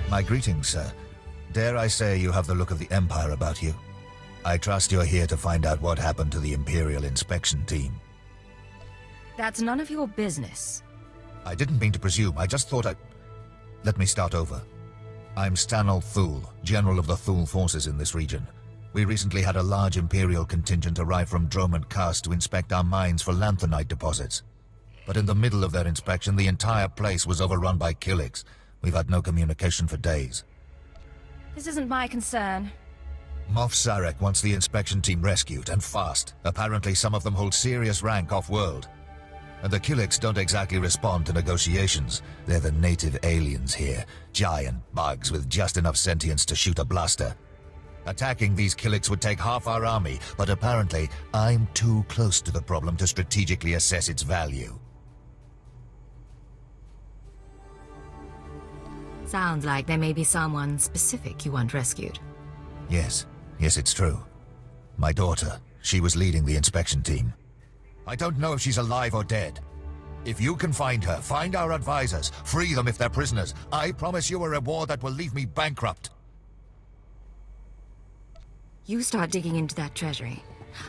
My greetings, sir. Dare I say you have the look of the Empire about you? I trust you're here to find out what happened to the Imperial inspection team. That's none of your business. I didn't mean to presume, I just thought Let me start over. I'm Stanel Thule, General of the Thule forces in this region. We recently had a large Imperial contingent arrive from Dromant Karst to inspect our mines for lanthanite deposits. But in the middle of their inspection, the entire place was overrun by Killiks. We've had no communication for days. This isn't my concern. Moff Sarek wants the inspection team rescued, and fast. Apparently some of them hold serious rank off-world. And the Killiks don't exactly respond to negotiations. They're the native aliens here, giant bugs with just enough sentience to shoot a blaster. Attacking these Killiks would take half our army, but apparently I'm too close to the problem to strategically assess its value. Sounds like there may be someone specific you want rescued. Yes, it's true. My daughter, she was leading the inspection team. I don't know if she's alive or dead. If you can find her, find our advisors, free them if they're prisoners. I promise you a reward that will leave me bankrupt. You start digging into that treasury.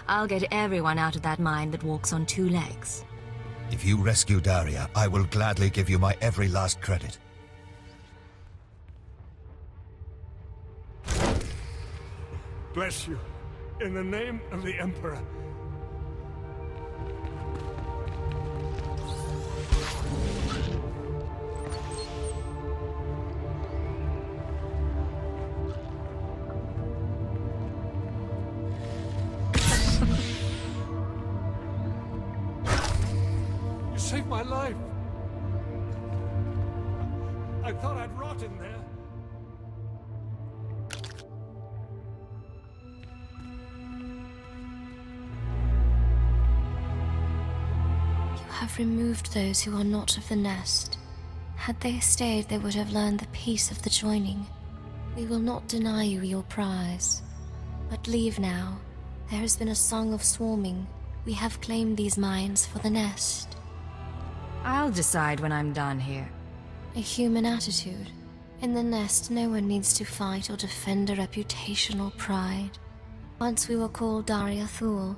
I'll get everyone out of that mine that walks on two legs. If you rescue Daria, I will gladly give you my every last credit. Bless you, in the name of the Emperor. You saved my life. I thought I'd rot in there. Have removed those who are not of the nest. Had they stayed, they would have learned the peace of the joining. We will not deny you your prize. But leave now. There has been a song of swarming. We have claimed these mines for the nest. I'll decide when I'm done here. A human attitude. In the nest, no one needs to fight or defend a reputational pride. Once we were called Daria Thule.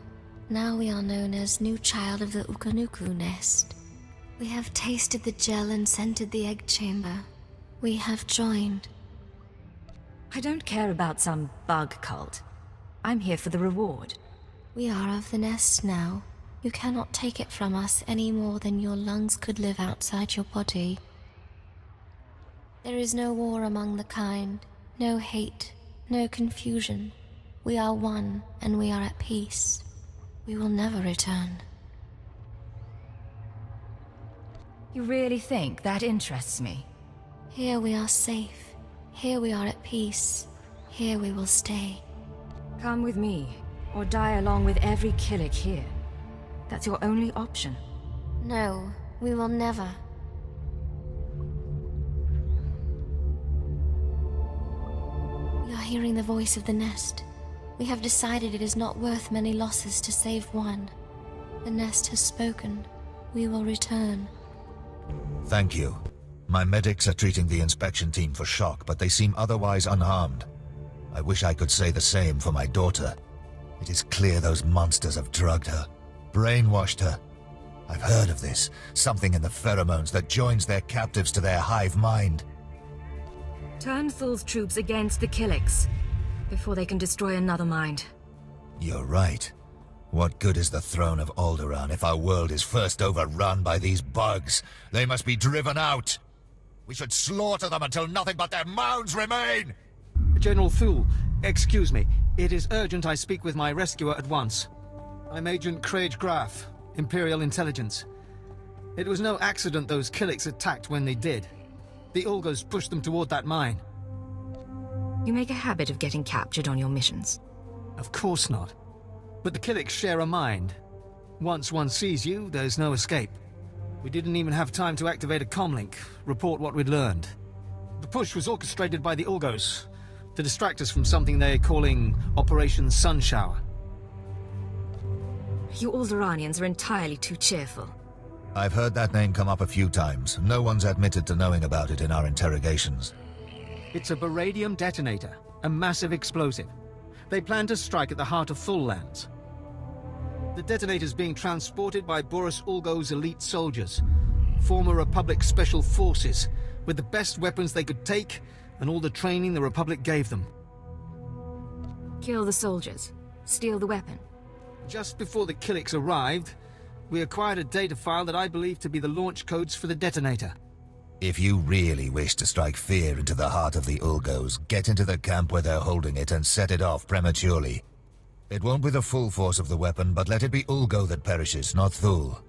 Now we are known as new child of the Ukanuku nest. We have tasted the gel and scented the egg chamber. We have joined. I don't care about some bug cult. I'm here for the reward. We are of the nest now. You cannot take it from us any more than your lungs could live outside your body. There is no war among the kind, no hate, no confusion. We are one and we are at peace. We will never return. You really think that interests me? Here we are safe. Here we are at peace. Here we will stay. Come with me, or die along with every Killik here. That's your only option. No, we will never. We are hearing the voice of the nest. We have decided it is not worth many losses to save one. The nest has spoken. We will return. Thank you. My medics are treating the inspection team for shock, but they seem otherwise unharmed. I wish I could say the same for my daughter. It is clear those monsters have drugged her, brainwashed her. I've heard of this, something in the pheromones that joins their captives to their hive mind. Turn Thule's troops against the Killiks, before they can destroy another mind. You're right. What good is the throne of Alderaan if our world is first overrun by these bugs? They must be driven out. We should slaughter them until nothing but their mounds remain! General Thule, excuse me. It is urgent I speak with my rescuer at once. I'm Agent Craig Graff, Imperial Intelligence. It was no accident those Killiks attacked when they did. The Ulgos pushed them toward that mine. You make a habit of getting captured on your missions. Of course not. But the Killiks share a mind. Once one sees you, there's no escape. We didn't even have time to activate a comlink, report what we'd learned. The push was orchestrated by the Ulgos, to distract us from something they're calling Operation Sunshower. You Alderaanians are entirely too cheerful. I've heard that name come up a few times. No one's admitted to knowing about it in our interrogations. It's a baradium detonator, a massive explosive. They plan to strike at the heart of Thul lands. The detonator's being transported by Boris Ulgo's elite soldiers, former Republic Special Forces, with the best weapons they could take and all the training the Republic gave them. Kill the soldiers. Steal the weapon. Just before the Killiks arrived, we acquired a data file that I believe to be the launch codes for the detonator. If you really wish to strike fear into the heart of the Ulgos, get into the camp where they're holding it and set it off prematurely. It won't be the full force of the weapon, but let it be Ulgo that perishes, not Thul.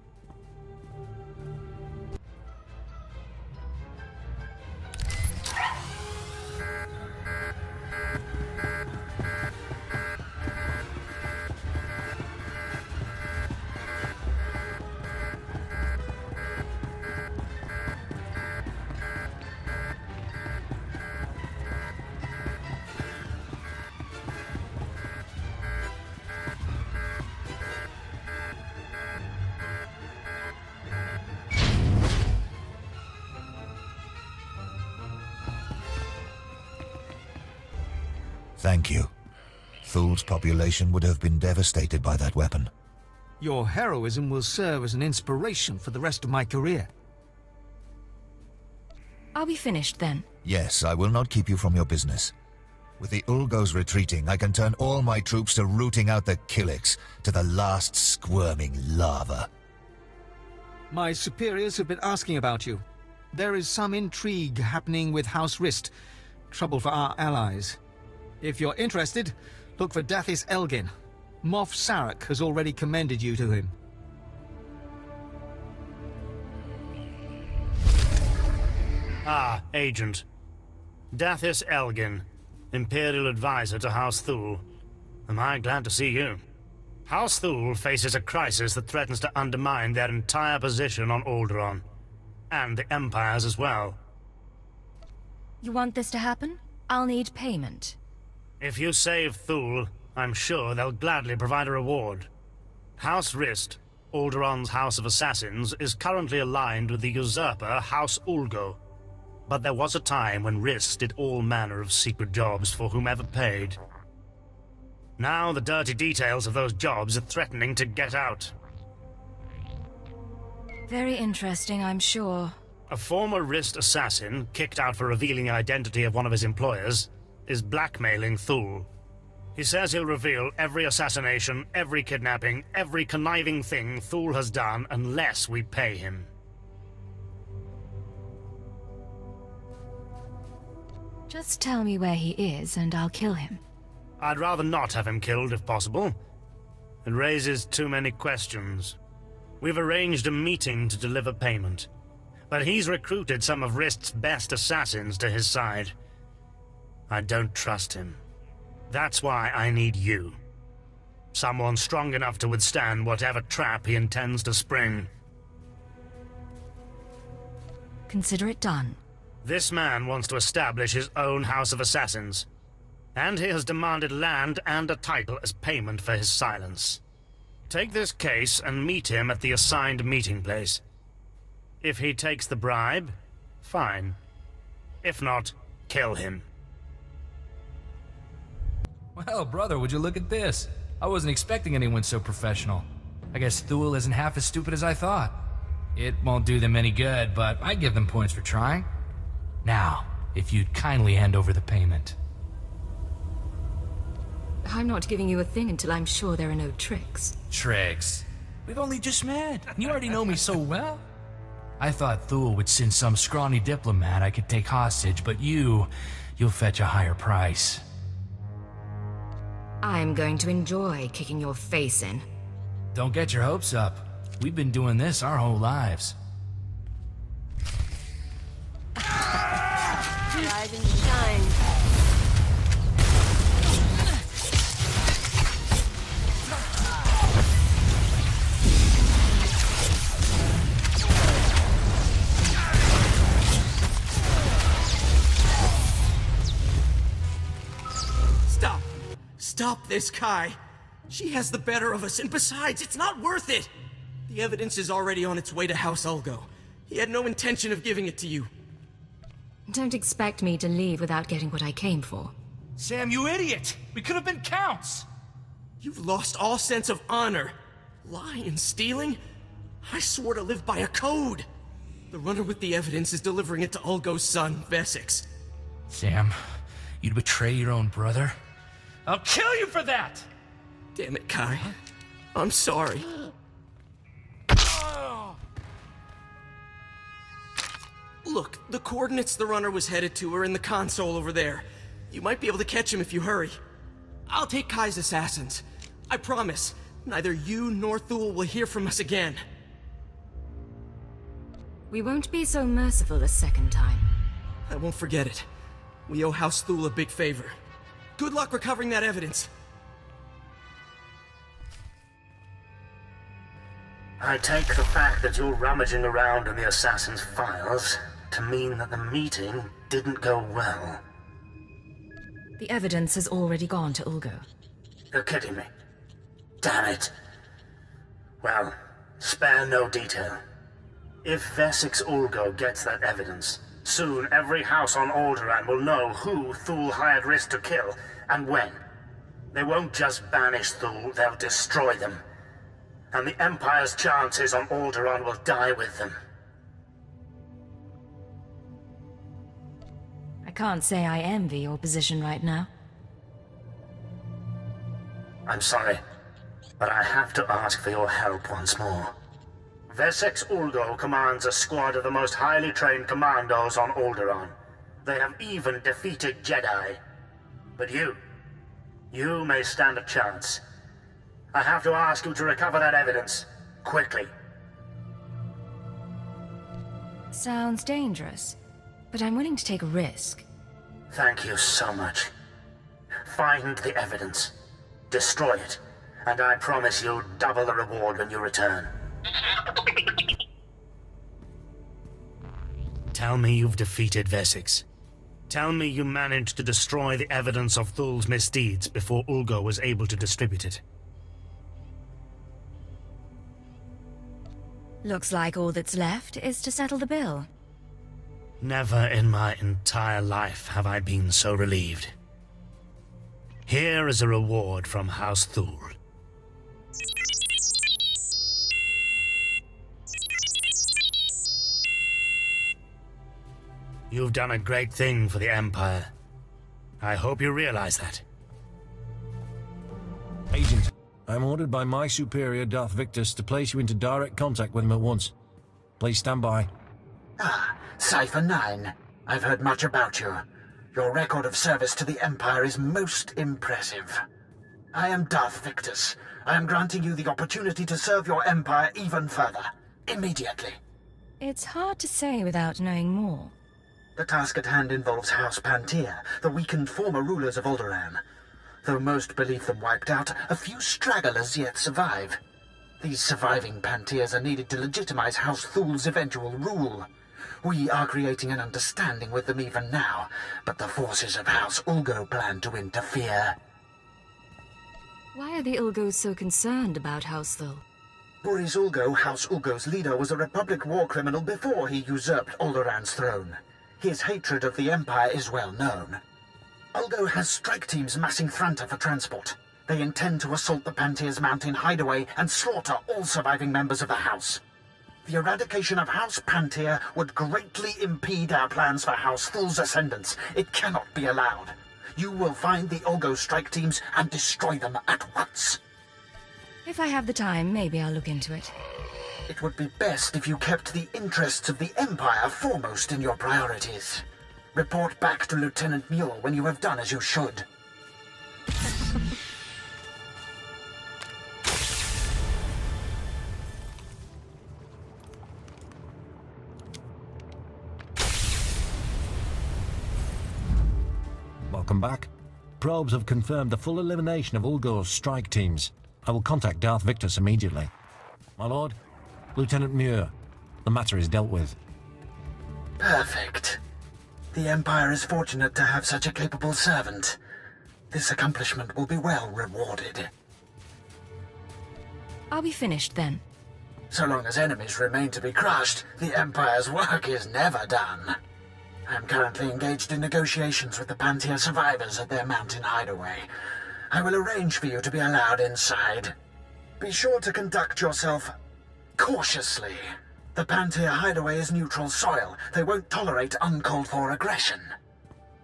Thank you. Thul's population would have been devastated by that weapon. Your heroism will serve as an inspiration for the rest of my career. Are we finished then? Yes, I will not keep you from your business. With the Ulgos retreating, I can turn all my troops to rooting out the Killiks, to the last squirming larva. My superiors have been asking about you. There is some intrigue happening with House Rist. Trouble for our allies. If you're interested, look for Dathis Elgin. Moff Sarek has already commended you to him. Ah, Agent. Dathis Elgin, Imperial advisor to House Thul. Am I glad to see you. House Thul faces a crisis that threatens to undermine their entire position on Alderaan. And the Empire's as well. You want this to happen? I'll need payment. If you save Thul, I'm sure they'll gladly provide a reward. House Rist, Alderaan's House of Assassins, is currently aligned with the usurper House Ulgo. But there was a time when Rist did all manner of secret jobs for whomever paid. Now the dirty details of those jobs are threatening to get out. Very interesting, I'm sure. A former Rist assassin, kicked out for revealing the identity of one of his employers, is blackmailing Thul. He says he'll reveal every assassination, every kidnapping, every conniving thing Thul has done unless we pay him. Just tell me where he is and I'll kill him. I'd rather not have him killed if possible. It raises too many questions. We've arranged a meeting to deliver payment, but he's recruited some of Rist's best assassins to his side. I don't trust him. That's why I need you. Someone strong enough to withstand whatever trap he intends to spring. Consider it done. This man wants to establish his own House of Assassins, and he has demanded land and a title as payment for his silence. Take this case and meet him at the assigned meeting place. If he takes the bribe, fine. If not, kill him. Well, brother, would you look at this? I wasn't expecting anyone so professional. I guess Thul isn't half as stupid as I thought. It won't do them any good, but I give them points for trying. Now, if you'd kindly hand over the payment. I'm not giving you a thing until I'm sure there are no tricks. Tricks? We've only just met. You already know me so well. I thought Thul would send some scrawny diplomat I could take hostage, but you'll fetch a higher price. I'm going to enjoy kicking your face in. Don't get your hopes up. We've been doing this our whole lives. Rise and shine. Stop this, Kai. She has the better of us, and besides, it's not worth it. The evidence is already on its way to House Ulgo. He had no intention of giving it to you. Don't expect me to leave without getting what I came for. Sam, you idiot! We could have been counts! You've lost all sense of honor. Lying and stealing? I swore to live by a code. The runner with the evidence is delivering it to Ulgo's son, Vesix. Sam, you'd betray your own brother? I'll kill you for that! Damn it, Kai. I'm sorry. Look, the coordinates the runner was headed to are in the console over there. You might be able to catch him if you hurry. I'll take Kai's assassins. I promise, neither you nor Thule will hear from us again. We won't be so merciful a second time. I won't forget it. We owe House Thule a big favor. Good luck recovering that evidence. I take the fact that you're rummaging around in the assassin's files to mean that the meeting didn't go well. The evidence has already gone to Ulgo. You're kidding me. Damn it. Well, spare no detail. If Vesix Ulgo gets that evidence, soon every house on Alderaan will know who Thule hired Risk to kill, and when. They won't just banish Thule, they'll destroy them. And the Empire's chances on Alderaan will die with them. I can't say I envy your position right now. I'm sorry, but I have to ask for your help once more. Vesix Ulgo commands a squad of the most highly trained commandos on Alderaan. They have even defeated Jedi. But you may stand a chance. I have to ask you to recover that evidence, quickly. Sounds dangerous, but I'm willing to take a risk. Thank you so much. Find the evidence, destroy it, and I promise you'll double the reward when you return. Tell me you've defeated Vesix. Tell me you managed to destroy the evidence of Thule's misdeeds before Ulgo was able to distribute it. Looks like all that's left is to settle the bill. Never in my entire life have I been so relieved. Here is a reward from House Thule. You've done a great thing for the Empire. I hope you realize that. Agent, I'm ordered by my superior, Darth Victus, to place you into direct contact with him at once. Please stand by. Ah, Cypher 9. I've heard much about you. Your record of service to the Empire is most impressive. I am Darth Victus. I am granting you the opportunity to serve your Empire even further. Immediately. It's hard to say without knowing more. The task at hand involves House Pantea, the weakened former rulers of Alderaan. Though most believe them wiped out, a few stragglers yet survive. These surviving Panteas are needed to legitimize House Thule's eventual rule. We are creating an understanding with them even now, but the forces of House Ulgo plan to interfere. Why are the Ulgos so concerned about House Thule? Boris Ulgo, House Ulgo's leader, was a Republic war criminal before he usurped Alderaan's throne. His hatred of the Empire is well known. Ulgo has strike teams massing Thranta for transport. They intend to assault the Pantea's mountain hideaway and slaughter all surviving members of the House. The eradication of House Pantea would greatly impede our plans for House Thule's ascendance. It cannot be allowed. You will find the Ulgo strike teams and destroy them at once. If I have the time, maybe I'll look into it. It would be best if you kept the interests of the Empire foremost in your priorities. Report back to Lieutenant Muir when you have done as you should. Welcome back. Probes have confirmed the full elimination of Ulgo's strike teams. I will contact Darth Victus immediately. My lord, Lieutenant Muir, the matter is dealt with. Perfect. The Empire is fortunate to have such a capable servant. This accomplishment will be well rewarded. Are we finished then? So long as enemies remain to be crushed, the Empire's work is never done. I'm currently engaged in negotiations with the Pantia survivors at their mountain hideaway. I will arrange for you to be allowed inside. Be sure to conduct yourself cautiously. The Pantia hideaway is neutral soil. They won't tolerate uncalled-for aggression.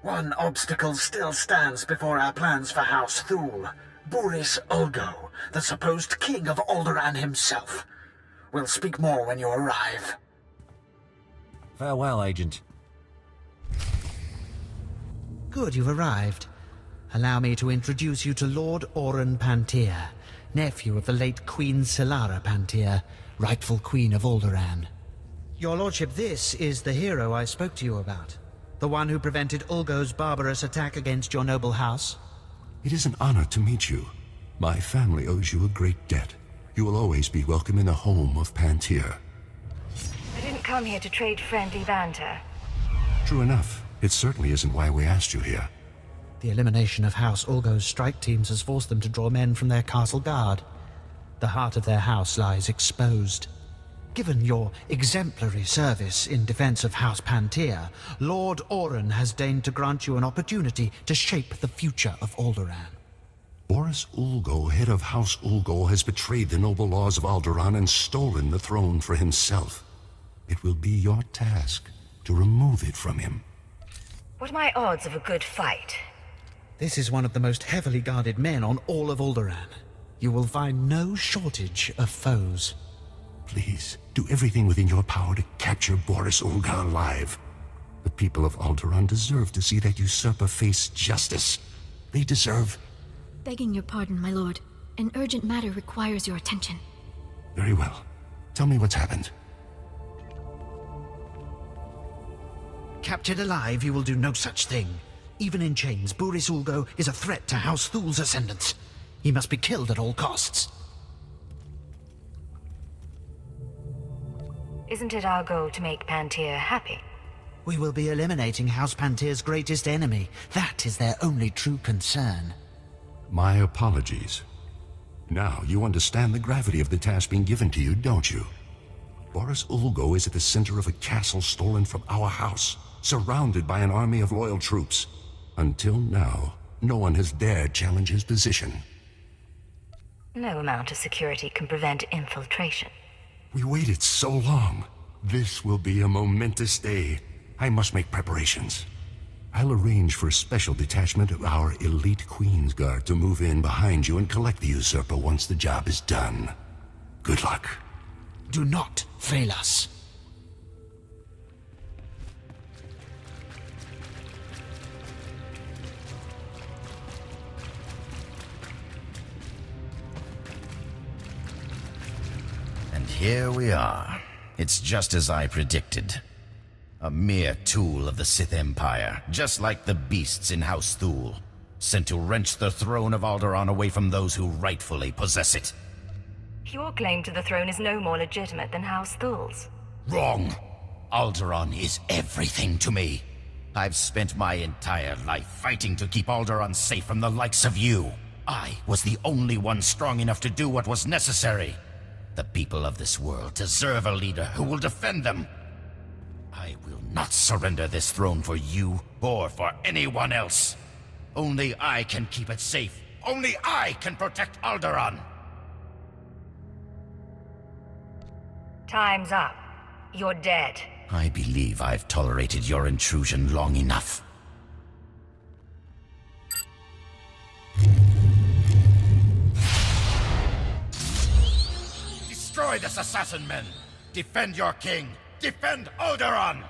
One obstacle still stands before our plans for House Thule. Boris Ulgo, the supposed king of Alderaan himself. We'll speak more when you arrive. Farewell, Agent. Good you've arrived. Allow me to introduce you to Lord Auran Pantia, nephew of the late Queen Solara Pantia, rightful Queen of Alderaan. Your lordship, this is the hero I spoke to you about. The one who prevented Ulgo's barbarous attack against your noble house. It is an honor to meet you. My family owes you a great debt. You will always be welcome in the home of Pantia. I didn't come here to trade friendly banter. True enough. It certainly isn't why we asked you here. The elimination of House Ulgo's strike teams has forced them to draw men from their castle guard. The heart of their house lies exposed. Given your exemplary service in defense of House Pantia, Lord Auran has deigned to grant you an opportunity to shape the future of Alderaan. Boris Ulgo, head of House Ulgo, has betrayed the noble laws of Alderaan and stolen the throne for himself. It will be your task to remove it from him. What are my odds of a good fight? This is one of the most heavily guarded men on all of Alderaan. You will find no shortage of foes. Please, do everything within your power to capture Boris Ulgo alive. The people of Alderaan deserve to see that usurper face justice. They deserve... Begging your pardon, my lord. An urgent matter requires your attention. Very well. Tell me what's happened. Captured alive, you will do no such thing. Even in chains, Boris Ulgo is a threat to House Thule's ascendants. He must be killed at all costs. Isn't it our goal to make Pantia happy? We will be eliminating House Pantia's greatest enemy. That is their only true concern. My apologies. Now you understand the gravity of the task being given to you, don't you? Boris Ulgo is at the center of a castle stolen from our house, surrounded by an army of loyal troops. Until now, no one has dared challenge his position. No amount of security can prevent infiltration. We waited so long. This will be a momentous day. I must make preparations. I'll arrange for a special detachment of our elite Queen's Guard to move in behind you and collect the usurper once the job is done. Good luck. Do not fail us. And here we are. It's just as I predicted. A mere tool of the Sith Empire, just like the beasts in House Thule, sent to wrench the throne of Alderaan away from those who rightfully possess it. Your claim to the throne is no more legitimate than House Thule's. Wrong! Alderaan is everything to me. I've spent my entire life fighting to keep Alderaan safe from the likes of you. I was the only one strong enough to do what was necessary. The people of this world deserve a leader who will defend them. I will not surrender this throne for you or for anyone else. Only I can keep it safe. Only I can protect Alderaan. Time's up. You're dead. I believe I've tolerated your intrusion long enough. Destroy this assassin men! Defend your king! Defend Alderaan!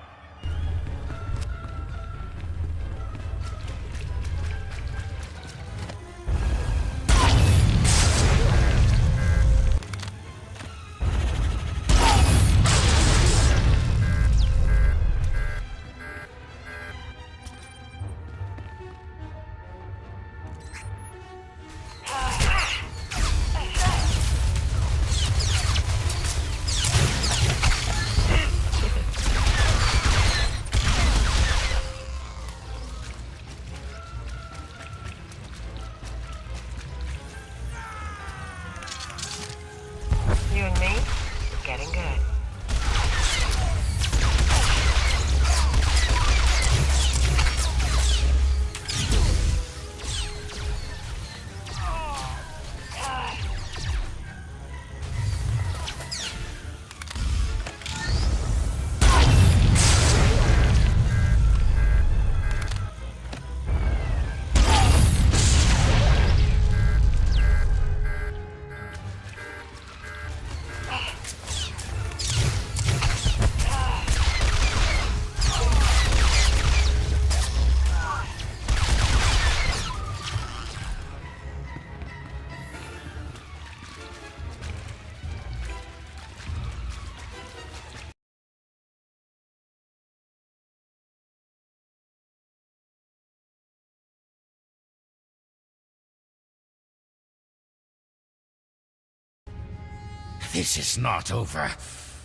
This is not over.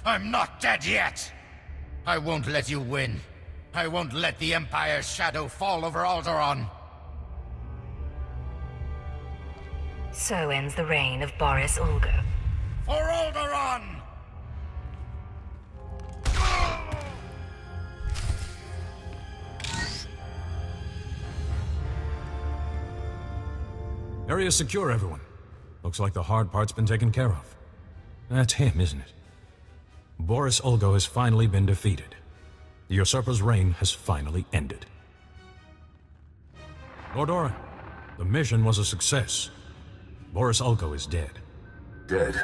I'm not dead yet. I won't let you win. I won't let the Empire's shadow fall over Alderaan. So ends the reign of Boris Ulgo. For Alderaan! Area's secure, everyone. Looks like the hard part's been taken care of. That's him, isn't it? Boris Ulgo has finally been defeated. The usurper's reign has finally ended. Lord Alderaan, the mission was a success. Boris Ulgo is dead. Dead?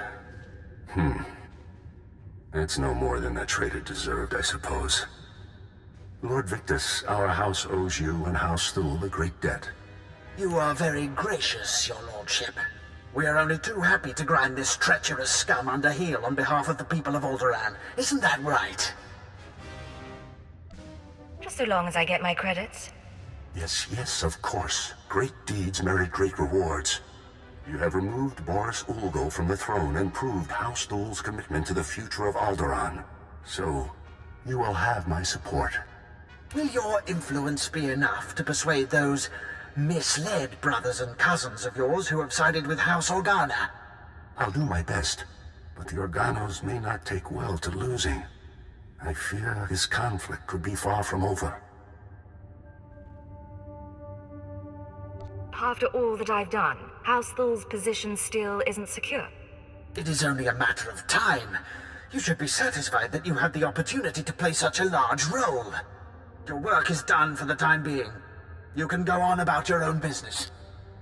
That's no more than that traitor deserved, I suppose. Lord Victus, our house owes you and House Thule a great debt. You are very gracious, your lordship. We are only too happy to grind this treacherous scum under heel on behalf of the people of Alderaan. Isn't that right? Just so long as I get my credits. Yes, of course. Great deeds merit great rewards. You have removed Boris Ulgo from the throne and proved House Thule's commitment to the future of Alderaan. So, you will have my support. Will your influence be enough to persuade those misled brothers and cousins of yours who have sided with House Organa? I'll do my best, but the Organos may not take well to losing. I fear this conflict could be far from over. After all that I've done, House Thule's position still isn't secure. It is only a matter of time. You should be satisfied that you had the opportunity to play such a large role. Your work is done for the time being. You can go on about your own business.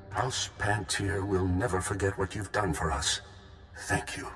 House Pantier will never forget what you've done for us. Thank you.